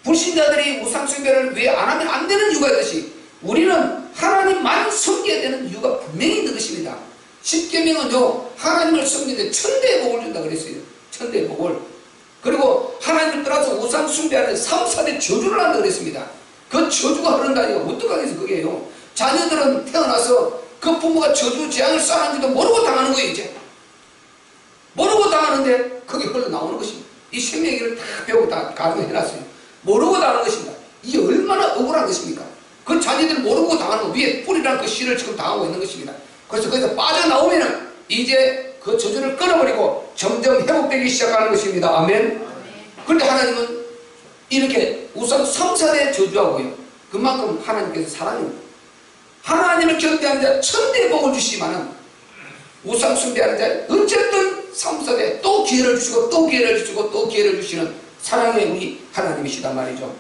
불신자들이 우상숭배를 왜 안 하면 안 되는 이유가 있듯이 우리는 하나님만 섬겨야 되는 이유가 분명히 있는 것입니다. 십계명은요, 하나님을 섬기는데 천대의 복을 준다 그랬어요. 천대의 복을. 그리고 하나님을 떠나서 우상 숭배하는 3, 4대 저주를 한다 그랬습니다. 그 저주가 흐른다니까 어떡하겠어 그게요. 자녀들은 태어나서 그 부모가 저주 재앙을 쌓았는지도 모르고 당하는 거예요. 이제 모르고 당하는데 그게 흘러나오는 것입니다. 이 생명기를 다 배우고 다 가정해놨어요. 모르고 당하는 것입니다. 이게 얼마나 억울한 것입니까? 그 자녀들 모르고 당하는 거 위에 뿌리라는 그 씨를 지금 당하고 있는 것입니다. 그래서 거기서 빠져나오면은 이제 그 저주를 끊어버리고 점점 회복되기 시작하는 것입니다. 아멘. 그런데 하나님은 이렇게 우선 3, 4대 저주하고요, 그만큼 하나님께서 사랑입니다. 하나님을 경배하는 자 천대의 복을 주시지만은 우상 숭배하는 자 어쨌든 3, 4대 또 기회를 주시고 또 기회를 주시고 또 기회를 주시는 사랑의 우리 하나님이시단 말이죠.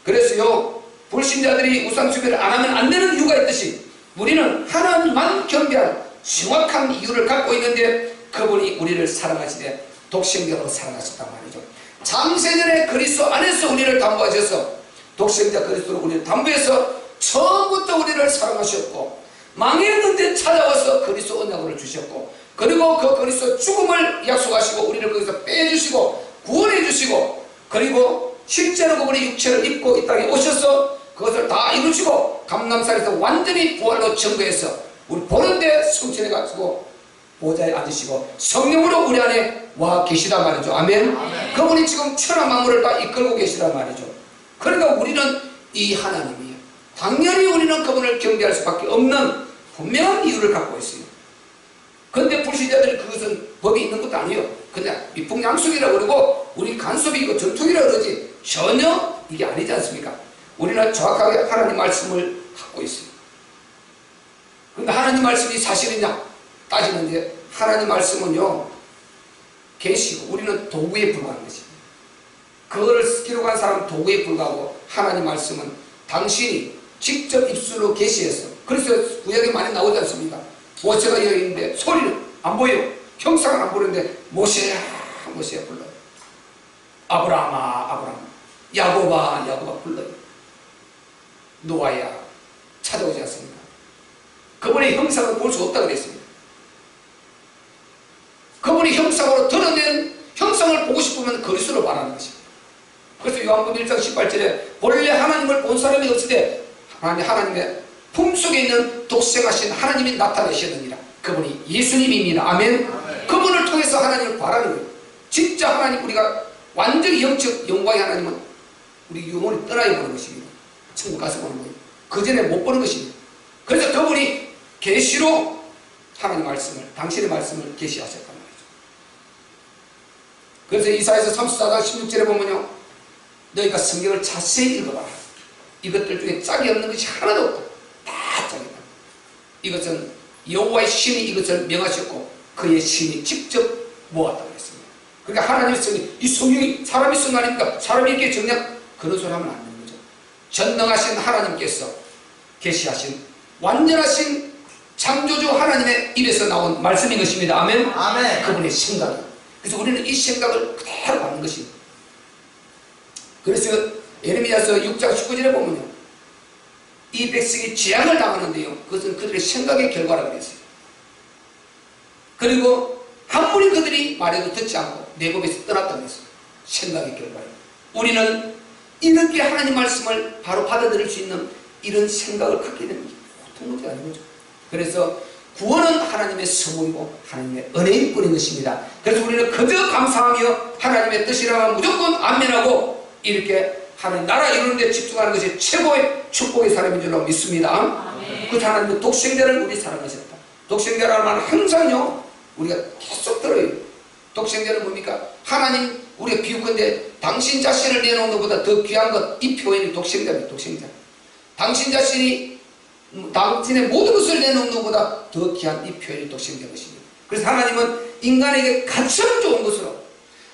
그래서요, 불신자들이 우상 숭배를 안 하면 안 되는 이유가 있듯이 우리는 하나님만 경배할 정확한 이유를 갖고 있는데 그분이 우리를 사랑하시되 독생자로 사랑하셨단 말이죠. 창세전에 그리스도 안에서 우리를 담보하셔서 독생자 그리스도로 우리를 담보해서 처음부터 우리를 사랑하셨고 망했는데 찾아와서 그리스도 언약을 주셨고 그리고 그 그리스도 죽음을 약속하시고 우리를 거기서 빼주시고 구원해 주시고 그리고 실제로 그분이 육체를 입고 이 땅에 오셔서 그것을 다 이루시고 감람산에서 완전히 부활로 증거해서 우리 보는데 성취해가지고 보좌에 앉으시고 성령으로 우리 안에 와 계시단 말이죠. 아멘. 그분이 지금 천하 만물을 다 이끌고 계시단 말이죠. 그러니까 우리는 이 하나님이에요. 당연히 우리는 그분을 경배할 수밖에 없는 분명한 이유를 갖고 있어요. 그런데 불신자들이 그것은 법이 있는 것도 아니에요. 그냥 미풍양속이라고 그러고 우리 간섭이고 전통이라고 그러지 전혀 이게 아니지 않습니까? 우리는 정확하게 하나님 말씀을 갖고 있어요. 그런데 하나님 말씀이 사실이냐 따지는 게 하나님 말씀은요 계시고 우리는 도구에 불과한 것입니다. 그거를 기록한 사람은 도구에 불과하고 하나님 말씀은 당신이 직접 입술로 계시해서 그래서 구약에 많이 나오지 않습니까? 모세가 여기 있는데 소리는 안 보여요. 형상은 안 보이는데 모세야 모세야 불러요. 아브라함아 아브라함 야곱아 야곱아 불러요. 노아야 찾아오지 않습니까? 그분의 형상을 볼 수 없다고 그랬습니다. 그분이 형상으로 드러낸 형상을 보고 싶으면 그리스도로 말하는 것입니다. 그래서 요한복음 1장 18절에 본래 하나님을 본 사람이 없을 때 하나님의 품속에 있는 독생하신 하나님이 나타내셨느니라. 그분이 예수님입니다. 아멘. 그분을 통해서 하나님을 바라는 거예요. 진짜 하나님 우리가 완전히 영적 영광의 하나님은 우리 영혼이 떠나야 보는 것입니다. 천국 가서 보는 거예요. 그 전에 못 보는 것입니다. 그래서 그분이 계시로 하나님 말씀을 당신의 말씀을 계시하셨단 말이죠. 그래서 이사야서 34장 16절에 보면요 너희가 성경을 자세히 읽어봐라. 이것들 중에 짝이 없는 것이 하나도 없다. 다 짝이다. 이것은 여호와의 신이 이것을 명하셨고 그의 신이 직접 모았다고 했습니다. 그러니까 하나님의 성이 이 성경이 사람이 쓴 거 아닙니까? 사람이 이렇게 정녕 그런 소리 하면 안 되는 거죠. 전능하신 하나님께서 계시하신 완전하신 창조주 하나님의 입에서 나온 말씀인 것입니다. 아멘. 아멘. 그분의 생각이. 그래서 우리는 이 생각을 그대로 받는 것입니다. 그래서 예레미야서 6장 19절에 보면요 이 백성이 재앙을 당하는데요 그것은 그들의 생각의 결과라고 그랬어요. 그리고 아무리 그들이 말해도 듣지 않고 내법에서 떠났다고 했어요. 생각의 결과예요. 우리는 이렇게 하나님 말씀을 바로 받아들일 수 있는 이런 생각을 갖게 되는 게 보통 문제가 아닌 거죠. 그래서 구원은 하나님의 선물이고 하나님의 은혜일 뿐인 것입니다. 그래서 우리는 그저 감사하며 하나님의 뜻이라면 무조건 아멘하고 이렇게 하나님 나라 이루는 데 집중하는 것이 최고의 축복의 사람인 줄로 믿습니다. 그 하나님의 독생자를 우리 사랑하셨다. 독생자라는 말은 항상요 우리가 계속 들어요. 독생자는 뭡니까? 하나님 우리가 비유컨대 당신 자신을 내놓는 것보다 더 귀한 것 이 표현이 독생자입니다. 독생자. 당신 자신이 당신의 모든 것을 내놓는 것보다 더 귀한 이 표현이 독생자인 것입니다. 그래서 하나님은 인간에게 가장 좋은 것으로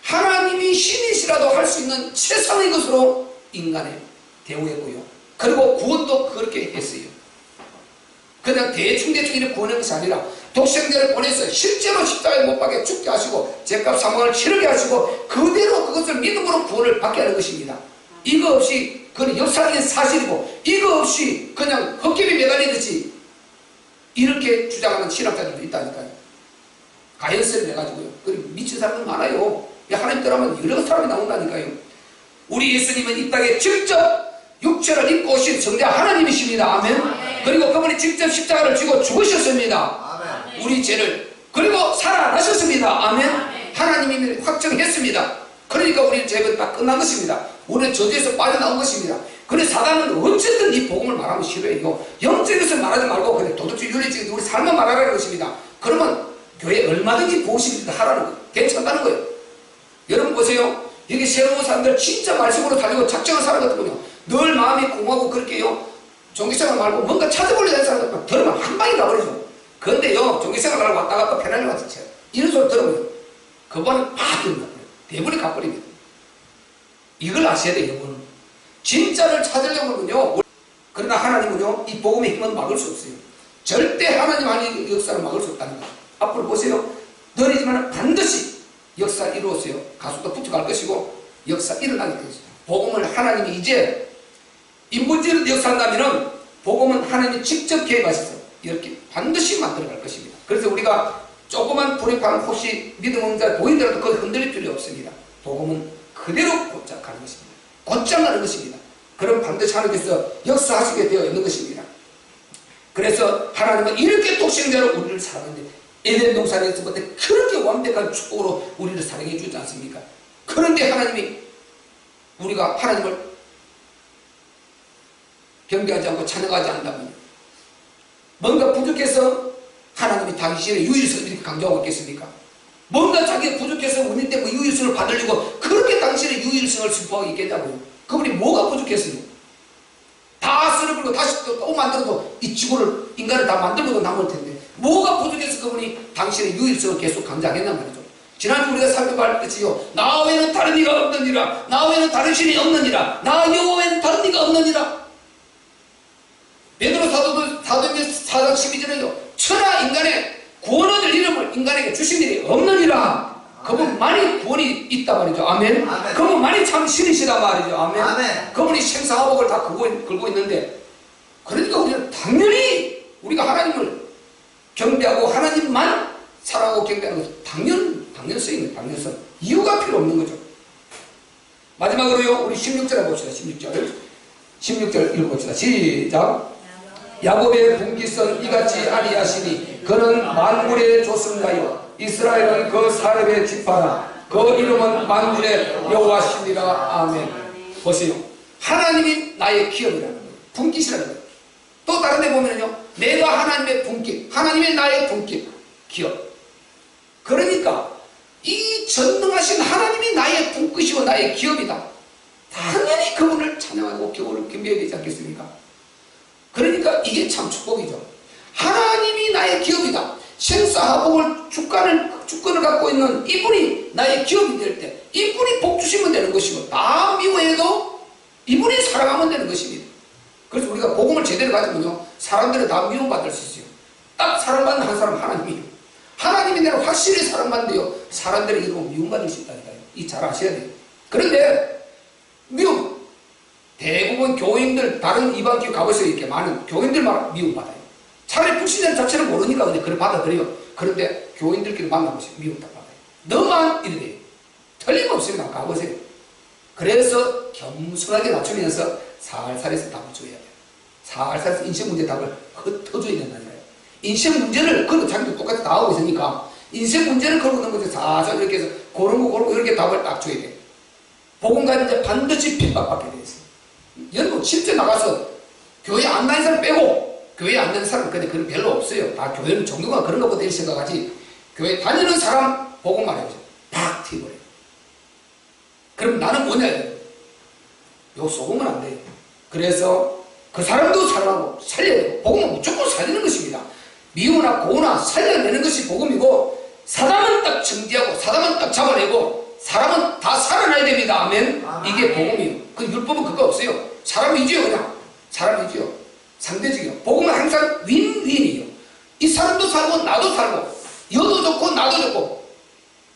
하나님이 신이시라도 할 수 있는 최상의 것으로 인간을 대우했고요. 그리고 구원도 그렇게 했어요. 그냥 대충 이렇게 구원한 것이 아니라 독생자를 보내서 실제로 십자가에 못 박혀 죽게 하시고 죄값 사망을 치르게 하시고 그대로 그것을 믿음으로 구원을 받게 하는 것입니다. 이거 없이 그건 역사적인 사실이고 이거 없이 그냥 헛개비 매달리듯이 이렇게 주장하는 신학자들도 있다니까요. 가연성을 내가지고요. 그리고 미친 사람들 많아요. 하나님 떠나면 여러 사람이 나온다니까요. 우리 예수님은 이 땅에 직접 육체를 입고 오신 성자 하나님이십니다. 아멘. 그리고 그분이 직접 십자가를 지고 죽으셨습니다. 아멘. 우리 죄를 그리고 살아나셨습니다. 아멘. 하나님이 확정했습니다. 그러니까 우리 죄는 다 끝난 것입니다. 우리는 저주에서 빠져나온 것입니다. 그래서 사단은 어쨌든 이 복음을 말하면 싫어해요. 영적인 것을 말하지 말고 그래 도덕적 윤리적인 우리 삶만 말하라는 것입니다. 그러면 교회 얼마든지 보시면 하라는 거예요. 괜찮다는 거예요. 여러분 보세요. 여기 새로운 사람들 진짜 말씀으로 달리고 작정한 사람 같은군요. 늘 마음이 공하고 그렇게요. 종교생활 말고 뭔가 찾아보려고 하는 사람 들으면 한 방에 가버리죠. 그런데요 종교생활 하고 왔다 갔다 편하게 와서 이런 소리 들으면 그번은 팍 듭니다. 대부분이 가버립니다. 이걸 아셔야 돼요. 여러분은 진짜를 찾으려면요. 그러나 하나님은요 이 복음의 힘은 막을 수 없어요. 절대 하나님 아닌 역사를 막을 수 없다는 거예요. 앞으로 보세요. 느리지만 반드시 역사 이루었어요. 가수도 붙어갈 것이고 역사 일어나게 되겠습니다. 복음을 하나님이 이제 인본주의를 역사한다면 복음은 하나님이 직접 개입하셔서 이렇게 반드시 만들어갈 것입니다. 그래서 우리가 조그만 불입하면 혹시 믿음 없는 자 보이더라도 그걸 흔들릴 필요 없습니다. 복음은 그대로 곧장 가는 것입니다. 곧장 가는 것입니다. 그럼 반드시 하나님께서 역사하시게 되어 있는 것입니다. 그래서 하나님은 이렇게 독생자로 우리를 사랑하는데 에덴 동산에서부터 그렇게 완벽한 축복으로 우리를 사랑해 주지 않습니까? 그런데 하나님이 우리가 하나님을 경배하지 않고 찬양하지 않는다면 뭔가 부족해서 하나님이 당신의 유일성을 이렇게 강조하고 있겠습니까? 뭔가 자기가 부족해서 우리 때문에 유일성을 받으려고 그렇게 당신의 유일성을 선포하고 있겠냐고요. 그분이 뭐가 부족했어요? 다 쓸어버리고 다시 또 만들어도 이 지구를 인간을 다 만들고도 남을 텐데 뭐가 부족해서 그분이 당신의 유일성을 계속 강조하겠냔 말이죠. 지난주 우리가 살펴봤듯이요, 나 외에는 다른 이가 없느니라, 나 외에는 다른 신이 없느니라, 나 여호와 외에는 다른 이가 없느니라. 베드로 사도행전 4장 12절에요, 천하 인간의 구원 얻을 이름을 인간에게 주신 일이 없느니라. 그분만이 구원이 있단 말이죠. 아멘. 아멘. 그분만이 참 신이시단 말이죠. 아멘. 아멘. 그분이 생사화복을 다 걸고 있는데, 그러니까 우리는 당연히 우리가 하나님을 경배하고 하나님만 사랑하고 경배하는 것은 당연성입니다. 당연성. 이유가 필요 없는 거죠. 마지막으로요, 우리 16절 봅시다. 16절 읽어봅시다. 시작. 야곱의 분깃은 이같이 아니하시니 그는 만물의 조승가요 이스라엘은 그 사렙의 지파라. 그 이름은 만물의 여호와시니라. 아멘. 보세요. 하나님이 나의 기업이라는 거예요. 분깃이라는 거예요. 또 다른 데 보면요, 내가 하나님의 분깃, 하나님의 나의 분깃, 기업. 그러니까 이 전능하신 하나님이 나의 분깃이고 나의 기업이다. 당연히 그분을 찬양하고 경배해야 되지 않겠습니까? 그러니까 이게 참 축복이죠. 하나님이 나의 기업이다. 생사화복을 주권을 갖고 있는 이분이 나의 기업이 될 때 이분이 복 주시면 되는 것이고, 다 미워해도 이분이 사랑하면 되는 것입니다. 그래서 우리가 복음을 제대로 가지면요, 사람들은 다 미움받을 수 있어요. 딱 사랑받는 한 사람 하나님이에요. 하나님이 내가 확실히 사랑받는데요, 사람들이 이거 미움받을 수 있다니까요. 이 잘 아셔야 돼요. 그런데 미움, 대부분 교인들, 다른 이방교 가보세요. 이렇게 많은 교인들만 미움받아요. 차라리 불신자 자체를 모르니까 근데 그걸 받아들여요. 그런데 교인들끼리 만나보세요. 미움 다 받아요. 너만 이래요. 틀림없습니다. 가보세요. 그래서 겸손하게 낮추면서 살살해서 답을 줘야 돼요. 살살해서 인생 문제 답을 흩어줘야 된다니까요. 인생 문제를, 그래도 자기도 똑같이 다 하고 있으니까 인생 문제를 걸어놓는 거죠. 살살 이렇게 해서 고르고 이렇게 답을 딱 줘야 돼요. 복음가는 이제 반드시 핍박받게 돼 있어요. 여러분 실제 나가서 교회 안 다니는 사람 빼고, 교회 안 다니는 사람 근데 그건 별로 없어요. 다 교회는 종교가 그런 것보다 이렇게 생각하지, 교회 다니는 사람 복음만 해보세요. 팍 튀어버려요. 그럼 나는 뭐냐, 요 속으면 안 돼요. 그래서 그 사람도 사랑하고 살려야 돼요. 복음은 무조건 살리는 것입니다. 미우나 고우나 살려내는 것이 복음이고, 사람은 딱 정지하고 사람은 딱 잡아내고 사람은 다 살아나야 됩니다. 아멘. 이게 복음이에요. 그 율법은 그거 없어요. 사람이지요. 그냥 사람이지요. 상대적이요. 복음은 항상 윈윈이에요. 이 사람도 살고 나도 살고, 여도 좋고 나도 좋고.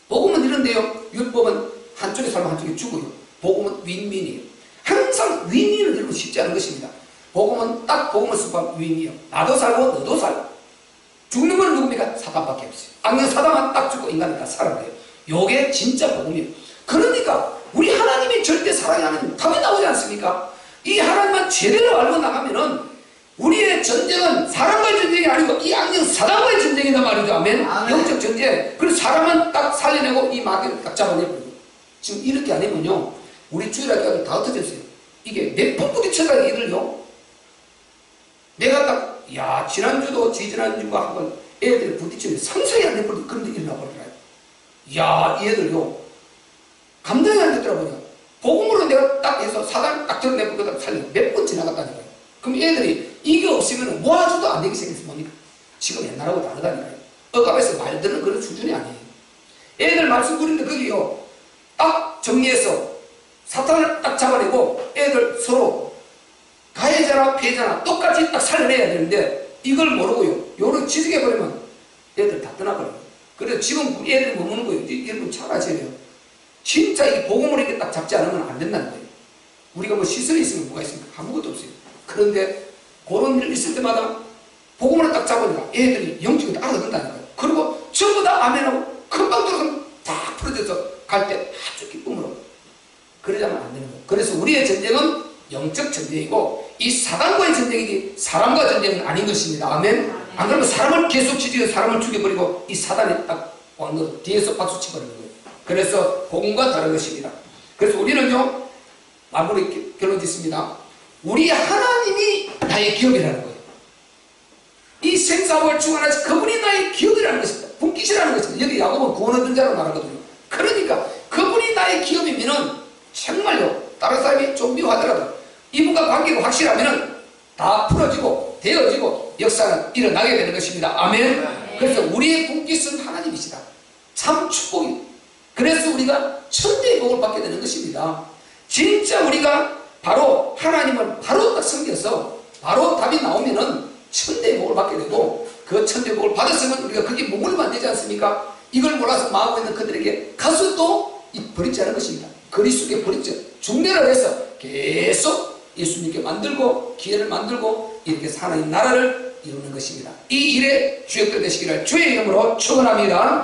복음은 이런데요, 율법은 한쪽에 살면 한쪽에 죽어요. 복음은 윈윈이에요. 항상 윈윈을 이루기 쉽지 않은 것입니다. 복음은 딱 복음을 수반하면 윈이에요. 나도 살고 너도 살고. 죽는 건 누굽니까? 사단밖에 없어요. 악령 사단만 딱 죽고 인간은 다 살아나요. 요게 진짜 복음이에요. 그러니까 우리 하나님이 절대 사랑이 하나님 답이 나오지 않습니까? 이 하나님만 제대로 알고 나가면은 우리의 전쟁은 사람과의 전쟁이 아니고 이 악령 사단과의 전쟁이다 말이죠. 아멘. 영적 전쟁. 그래서 사람은 딱 살려내고 이 마귀를 딱 잡아내버리고. 지금 이렇게 안 하면요, 우리 주일학교가 다 흩어졌어요. 이게 몇 번 부딪혀가 이들요. 내가 딱, 야, 지난주도 지지난주가 한번 애들이 부딪히면 상상이 안 되버리고 그런 데 일어나 버리더라고요. 야, 이 애들요, 감당이 안 되더라고요. 복음으로 내가 딱 해서 사단 딱 들어내보고 살려 몇 번 지나갔다니까요. 그럼 애들이 이게 없으면 모아줘도 안 되게 생겼어. 뭡니까? 지금 옛날하고 다르다니까요. 억압에서 말들은 그런 수준이 아니에요. 애들 말씀 드리는데 거기요, 딱 정리해서 사탄을 딱 잡아내고 애들 서로 가해자나 피해자나 똑같이 딱 살려내야 되는데 이걸 모르고요, 요를 지적해버리면 애들 다 떠나버려요. 그래서 지금 애들이 머무는 거예요. 여러분 잘 아셔야 돼요. 진짜 이 복음을 이렇게 딱 잡지 않으면 안 된다는 거예요. 우리가 뭐 시설이 있으면 뭐가 있습니까? 아무것도 없어요. 그런데 그런 일 있을 때마다 복음을 딱 잡으니까 애들이 영적으로 알아듣는다니까요. 그리고 전부 다 아멘하고 금방 들어서 다 풀어져서 갈 때 아주 기쁨으로. 그러자면 안 되는 거예요. 그래서 우리의 전쟁은 영적 전쟁이고 이 사단과의 전쟁이지 사람과 전쟁은 아닌 것입니다. 아멘. 안 그러면 사람을 계속 지지해서 사람을 죽여버리고 이 사단이 딱 왕으로 뒤에서 박수치 버리는 거예요. 그래서 복음과 다른 것입니다. 그래서 우리는요, 마무리 결론 짓습니다. 우리 하나님이 나의 기업이라는 거예요. 이 생사복을 주관하신 그분이 나의 기업이라는 것입니다. 분깃이라는 것입니다. 여기 야곱은 구원 얻은 자로 말하거든요. 그러니까 그분이 나의 기업이면은 정말요, 다른 사람이 좀 미워하더라도 이분과 관계가 확실하면은 다 풀어지고 되어지고 역사는 일어나게 되는 것입니다. 아멘. 그래서 우리의 분깃은 하나님이시다. 참 축복이. 그래서 우리가 천대의 복을 받게 되는 것입니다. 진짜 우리가 바로 하나님을 바로 딱 섬겨서 바로 답이 나오면은 천대의 복을 받게 되고, 그 천대의 복을 받았으면 우리가 거기 머물면 안 되지 않습니까? 이걸 몰라서 마음에 있는 그들에게 가서 또 버리지 않은 것입니다. 거리 속에 버리죠. 중대를 해서 계속 예수님께 만들고 기회를 만들고 이렇게 하나님 나라를 이루는 것입니다. 이 일에 주역들 되시기를 주의 이름으로 축원합니다.